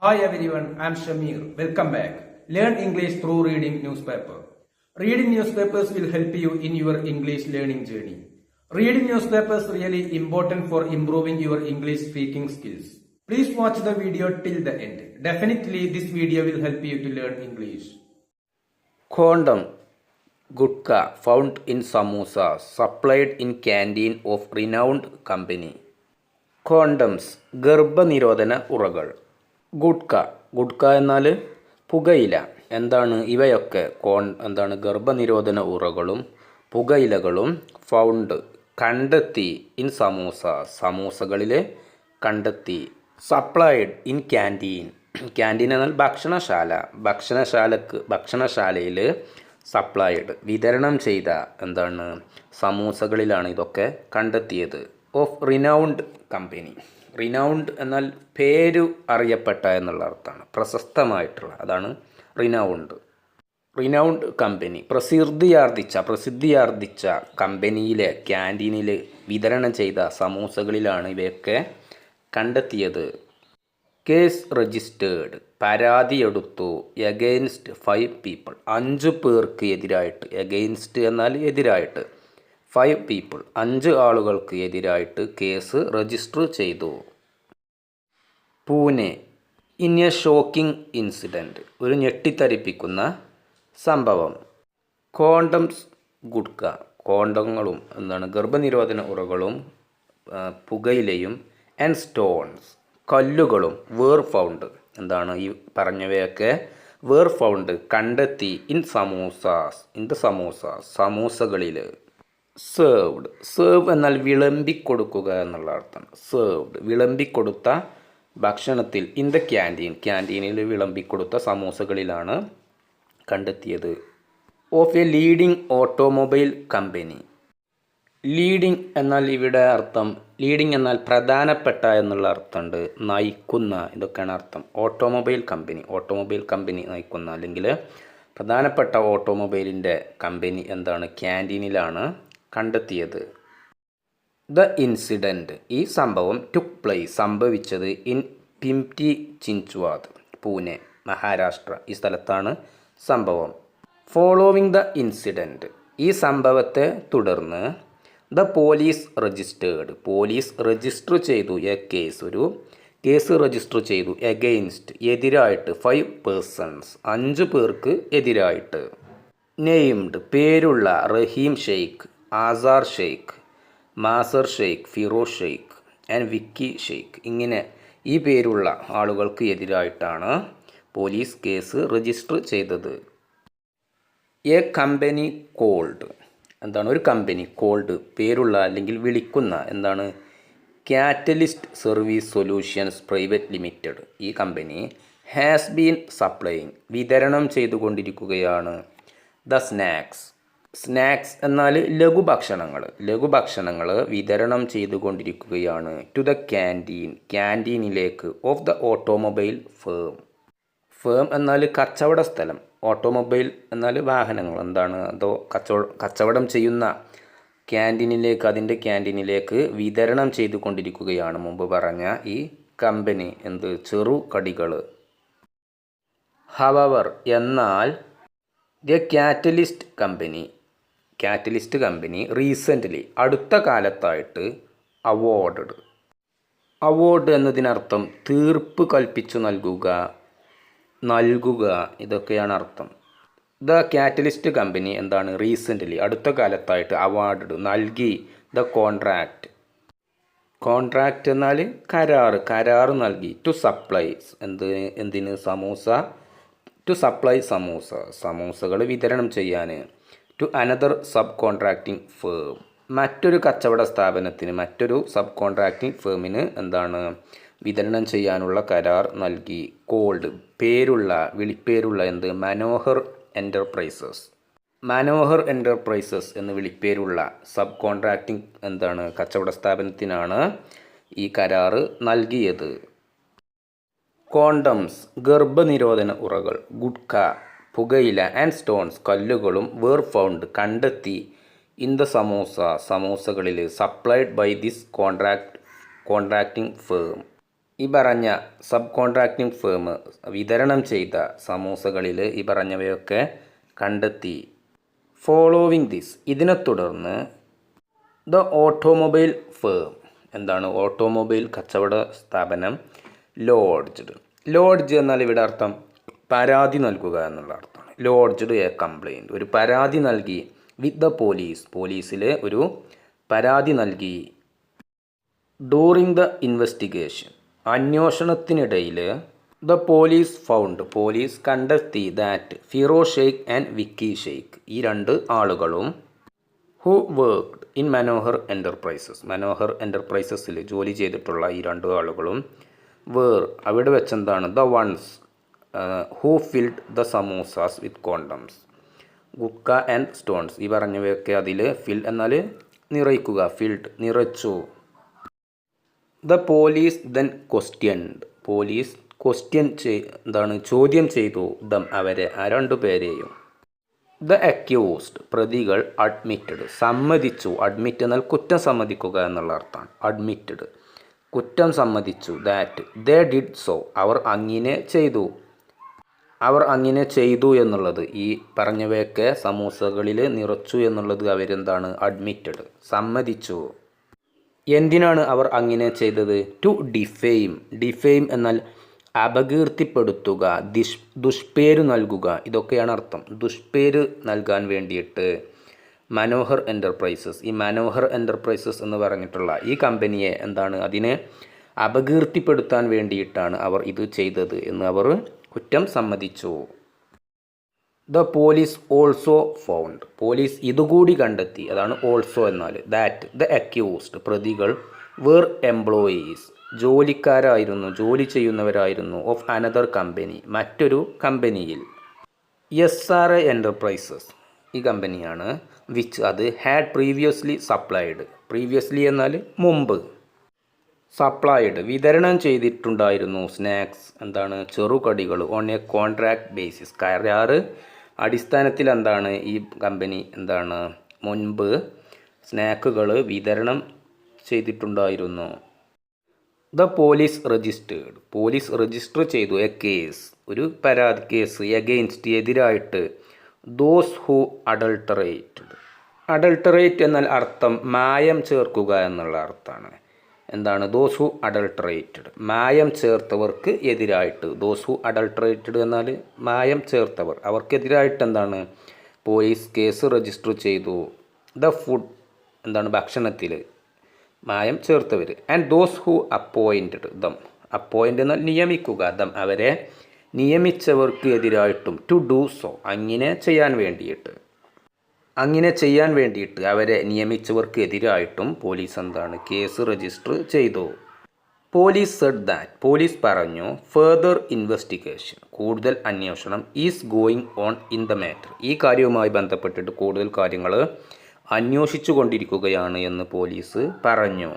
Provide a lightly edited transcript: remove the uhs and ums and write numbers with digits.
Hi everyone, I am Shamir. Welcome back. Learn English through reading newspaper. Reading newspapers will help you in your English learning journey. Reading newspapers really important for improving your English speaking skills. Please watch the video till the end. Definitely this video will help you to learn English. Condom, gutka found in samosas, supplied in canteen of renowned company. Condoms ഗർഭനിരോധന ഉറകൾ. ഗുഡ്ക എന്നാൽ പുകയില. എന്താണ് ഇവയൊക്കെ ഗർഭനിരോധന ഉറകളും പുകയിലകളും found കണ്ടെത്തി in സമൂസകളിൽ കണ്ടെത്തി. Supplied in canteen. Canteen എന്നാൽ ഭക്ഷണശാലയിൽ സപ്ലൈഡ് വിതരണം ചെയ്ത സമൂസകളിലാണ് ഇതൊക്കെ കണ്ടെത്തിയത്. Of renowned company. റിനൗണ്ട് എന്നാൽ പേരു അറിയപ്പെട്ട എന്നുള്ള അർത്ഥമാണ്, പ്രശസ്തമായിട്ടുള്ള, അതാണ് റിനൗണ്ട് കമ്പനി. പ്രസിദ്ധിയാർജിച്ച കമ്പനിയിലെ ക്യാൻറ്റീനിൽ വിതരണം ചെയ്ത സമൂസകളിലാണ് ഇവയൊക്കെ കണ്ടെത്തിയത്. കേസ് രജിസ്റ്റേർഡ്, പരാതിയെടുത്തു. എഗെയിൻസ്റ്റ് 5 people, 5 പേർക്ക് എതിരായിട്ട്. എഗെയിൻസ്റ്റ് എന്നാൽ എതിരായിട്ട്. 5 people, 5 ആളുകൾക്ക് എതിരായിട്ട് കേസ് രജിസ്റ്റർ ചെയ്തു. Pune, in a shocking incident, ഒരു ഞെട്ടിത്തരിപ്പിക്കുന്ന സംഭവം. കോണ്ടംസ് ഗുഡ്ക, കോണ്ടങ്ങളും ഗർഭനിരോധന ഉറകളും പുകയിലയും. ആൻഡ് സ്റ്റോൺസ്, കല്ലുകളും. വേർ ഫൗണ്ട്, ഈ പറഞ്ഞവയൊക്കെ വേർ ഫൗണ്ട് കണ്ടെത്തി. ഇൻ ദ സമൂസകളിൽ. സേർവ് എന്നാൽ വിളമ്പിക്കൊടുക്കുക എന്നുള്ള അർത്ഥം. സേർവ്ഡ് വിളമ്പിക്കൊടുത്ത ഭക്ഷണത്തിൽ. ഇൻ ദ ക്യാൻറ്റീനിൽ വിളമ്പിക്കൊടുത്ത സമൂസകളിലാണ് കണ്ടെത്തിയത്. Of A leading automobile company. Leading എന്നാൽ ഇവിടെ അർത്ഥം, ലീഡിംഗ് എന്നാൽ പ്രധാനപ്പെട്ട എന്നുള്ള അർത്ഥമുണ്ട്. നയിക്കുന്ന, ഇതൊക്കെയാണ് അർത്ഥം. ഓട്ടോമൊബൈൽ കമ്പനി നയിക്കുന്ന അല്ലെങ്കിൽ പ്രധാനപ്പെട്ട ഓട്ടോമൊബൈലിൻ്റെ കമ്പനി ക്യാൻറ്റീനിലാണ് കണ്ടെത്തിയത്. ദ ഇൻസിഡൻറ്റ്, ഈ സംഭവം. ടുക്ക് പ്ലേസ്, സംഭവിച്ചത്. ഇൻ പിംപ്രി ചിൻച്വാദ്, പൂനെ, മഹാരാഷ്ട്ര, ഈ സ്ഥലത്താണ് സംഭവം. ഫോളോവിങ് ദ ഇൻസിഡൻറ്റ്, ഈ സംഭവത്തെ തുടർന്ന്. ദ പോലീസ് രജിസ്റ്റർ ചെയ്തു. എ കേസ്, ഒരു കേസ് രജിസ്റ്റർ ചെയ്തു. എഗെയിൻസ്റ്റ്, എതിരായിട്ട്. 5 persons, 5 പേർക്ക് എതിരായിട്ട്. നെയിംഡ്, പേരുള്ള. റഹീം ഷെയ്ഖ്, ആസാർ ഷെയ്ഖ്, മാസർ ഷെയ്ഖ്, ഫിറോസ് ഷെയ്ഖ് ആൻഡ് വിക്കി ഷെയ്ഖ്, ഇങ്ങനെ ഈ പേരുള്ള ആളുകൾക്ക് എതിരായിട്ടാണ് പോലീസ് കേസ് രജിസ്റ്റർ ചെയ്തത്. എ കമ്പനി കോൾഡ്, ഒരു കമ്പനി. കോൾഡ് പേരുള്ള അല്ലെങ്കിൽ വിളിക്കുന്ന. Catalyst service solutions private limited, ഈ കമ്പനി. ഹാസ് ബീൻ സപ്ലൈയിങ്, വിതരണം ചെയ്തുകൊണ്ടിരിക്കുകയാണ്. ദ സ്നാക്സ് എന്നാൽ ലഘുഭക്ഷണങ്ങൾ വിതരണം ചെയ്തുകൊണ്ടിരിക്കുകയാണ്. ടു ദ ക്യാൻറ്റീനിലേക്ക്. ഓഫ് ദ ഓട്ടോമൊബൈൽ ഫേം എന്നാൽ കച്ചവട സ്ഥലം. ഓട്ടോമൊബൈൽ എന്നാൽ വാഹനങ്ങൾ. അതോ കച്ചവടം ചെയ്യുന്ന അതിൻ്റെ ക്യാൻറ്റീനിലേക്ക് വിതരണം ചെയ്തുകൊണ്ടിരിക്കുകയാണ് മുമ്പ് പറഞ്ഞ ഈ കമ്പനി. ചെറുകടികൾ. ഹവവർ എന്നാൽ. ദ കാറ്റലിസ്റ്റ് കമ്പനി റീസെൻ്റ്ലി, അടുത്ത കാലത്തായിട്ട്. അവാർഡ് എന്നതിനർത്ഥം തീർപ്പ് കൽപ്പിച്ചു നൽകുക, ഇതൊക്കെയാണ് അർത്ഥം. ദ കാറ്റലിസ്റ്റ് കമ്പനി റീസെൻ്റ്ലി, അടുത്ത കാലത്തായിട്ട്. അവാർഡ് നൽകി. ദ കോൺട്രാക്റ്റ് എന്നാൽ കരാർ നൽകി. ടു സപ്ലൈ ടു സപ്ലൈ സമൂസകൾ വിതരണം ചെയ്യാൻ. To another sub contracting firm, മറ്റൊരു കച്ചവട സ്ഥാപനത്തിന്, മറ്റൊരു സബ് കോൺട്രാക്റ്റിംഗ് ഫേമിന് വിതരണം ചെയ്യാനുള്ള കരാർ നൽകി. കോൾഡ് പേരുള്ള, വിളിപ്പേരുള്ള. മനോഹർ എൻ്റർപ്രൈസസ് എന്ന് വിളിപ്പേരുള്ള സബ് കോൺട്രാക്റ്റിംഗ് കച്ചവട സ്ഥാപനത്തിനാണ് ഈ കരാറ് നൽകിയത്. കോണ്ടംസ് ഗർഭനിരോധന ഉറകൾ. ഗുഡ്ക പുകയില. ആൻഡ് സ്റ്റോൺസ് കല്ലുകളും. വേർ ഫൗണ്ട് കണ്ടെത്തി. ഇൻ ദ സമൂസകളിൽ. Supplied by this contracting firm ഈ പറഞ്ഞ സബ് കോൺട്രാക്റ്റിംഗ് ഫേം വിതരണം ചെയ്ത സമൂസകളിൽ ഈ പറഞ്ഞവയൊക്കെ കണ്ടെത്തി. ഫോളോവിങ് ദിസ്, ഇതിനെ തുടർന്ന് ദ ഓട്ടോമൊബൈൽ ഫേം, എന്താണ് ഓട്ടോമൊബൈൽ കച്ചവട സ്ഥാപനം, ലോഡ്ജ് എന്നാൽ ഇവിടെ അർത്ഥം പരാതി നൽകുക എന്നുള്ള അർത്ഥമാണ്. ലോഡ്ജ്ഡ് എ കംപ്ലൈൻറ്റ്, ഒരു പരാതി നൽകി. വിത്ത് ദ പോലീസിൽ ഒരു പരാതി നൽകി. ഡ്യൂറിങ് ദ ഇൻവെസ്റ്റിഗേഷൻ, അന്വേഷണത്തിനിടയിൽ ദ പോലീസ് കണ്ടെത്തി ദാറ്റ് ഫിറോസ് ഷെയ്ഖ് ആൻഡ് വിക്കി ഷെയ്ഖ്, ഈ രണ്ട് ആളുകളും ഹു വർക്ക്ഡ് ഇൻ മനോഹർ എൻ്റർപ്രൈസസിൽ ജോലി ചെയ്തിട്ടുള്ള ഈ രണ്ട് ആളുകളും അവിടെ വെച്ചെന്താണ് the ones who filled the samosas with condoms, ഗുക്ക ആൻഡ് സ്റ്റോൺസ്, ഈ പറഞ്ഞവയൊക്കെ അതിൽ ഫിൽ എന്നാൽ നിറയ്ക്കുക, ഫിൽഡ് നിറച്ചു. ദ പോലീസ് ദെൻ ചോദ്യം ചെയ്തു ദം അവരെ, ആ രണ്ടുപേരെയും. ദ അക്യൂസ്ഡ് പ്രതികൾ അഡ്മിറ്റഡ് സമ്മതിച്ചു, അഡ്മിറ്റ് എന്നാൽ കുറ്റം സമ്മതിക്കുക എന്നുള്ള അർത്ഥമാണ്. അഡ്മിറ്റഡ് കുറ്റം സമ്മതിച്ചു. ദാറ്റ് ദേ ഡിഡ് സോ അവർ അങ്ങനെ ചെയ്തു എന്നുള്ളത്, ഈ പറഞ്ഞവയൊക്കെ സമൂസകളിൽ നിറച്ചു എന്നുള്ളത് അവരെന്താണ് അഡ്മിറ്റഡ് സമ്മതിച്ചു. എന്തിനാണ് അവർ അങ്ങനെ ചെയ്തത്? ടു ഡിഫെയിം എന്നാൽ അപകീർത്തിപ്പെടുത്തുക, ദുഷ്പേര് നൽകുക, ഇതൊക്കെയാണ് അർത്ഥം. ദുഷ്പേര് നൽകാൻ വേണ്ടിയിട്ട് മനോഹർ എൻ്റർപ്രൈസസ് എന്ന് പറഞ്ഞിട്ടുള്ള ഈ കമ്പനിയെ അതിനെ അപകീർത്തിപ്പെടുത്താൻ വേണ്ടിയിട്ടാണ് അവർ ഇത് ചെയ്തത് എന്ന് അവർ കുറ്റം സമ്മതിച്ചു. The police also found, police ഇതുകൂടി കണ്ടെത്തി, അതാണ് ഓൾസോ എന്നാൽ. ദാറ്റ് ദ അക്യൂസ്ഡ് പ്രതികൾ വേർ എംപ്ലോയീസ് ജോലിക്കാരായിരുന്നു, ജോലി ചെയ്യുന്നവരായിരുന്നു. ഓഫ് അനദർ കമ്പനി മറ്റൊരു കമ്പനിയിൽ. SRA എൻ്റർപ്രൈസസ് ഈ കമ്പനിയാണ്. വിച്ച് അത് ഹാഡ് പ്രീവിയസ്ലി സപ്ലൈഡ്, പ്രീവിയസ്ലി എന്നാൽ മുമ്പ്, സപ്ലൈഡ് വിതരണം ചെയ്തിട്ടുണ്ടായിരുന്നു. സ്നാക്സ് ചെറുകടികൾ ഓൺ എ കോൺട്രാക്ട് ബേസിസ്, കരാറ് അടിസ്ഥാനത്തിൽ ഈ കമ്പനി മുൻപ് സ്നാക്കുകൾ വിതരണം ചെയ്തിട്ടുണ്ടായിരുന്നു. ദ പോലീസ് രജിസ്റ്റർ ചെയ്തു എ കേസ്, ഒരു പരാതി കേസ്, എഗെയിൻസ്റ്റ് എതിരായിട്ട്. ദോസ് ഹു അഡൾട്ടറേറ്റ് എന്നാൽ അർത്ഥം മായം ചേർക്കുക എന്നുള്ള അർത്ഥമാണ്. ദോസ് ഹു അഡൾട്ടറേറ്റഡ് മായം ചേർത്തവർക്ക് എതിരായിട്ട്. ദോസ് ഹു അഡൾട്ടറേറ്റഡ് എന്നാൽ മായം ചേർത്തവർ, അവർക്കെതിരായിട്ട് പോലീസ് കേസ് രജിസ്റ്റർ ചെയ്തു. ദ ഫുഡ് ഭക്ഷണത്തിൽ മായം ചേർത്തവർ. And those who appointed them, appoint എന്നാൽ നിയമിക്കുക, ദം അവരെ നിയമിച്ചവർക്ക് എതിരായിട്ടും. ടു ഡൂ സോ അങ്ങനെ ചെയ്യാൻ വേണ്ടിയിട്ട് അവരെ നിയമിച്ചവർക്ക് എതിരായിട്ടും പോലീസ് കേസ് രജിസ്റ്റർ ചെയ്തു. പോലീസ് സെഡ് ദാറ്റ് പോലീസ് പറഞ്ഞു ഫർദർ ഇൻവെസ്റ്റിഗേഷൻ കൂടുതൽ അന്വേഷണം is going on in the matter, ഈ കാര്യവുമായി ബന്ധപ്പെട്ടിട്ട് കൂടുതൽ കാര്യങ്ങൾ അന്വേഷിച്ചു കൊണ്ടിരിക്കുകയാണ് എന്ന് പോലീസ് പറഞ്ഞു.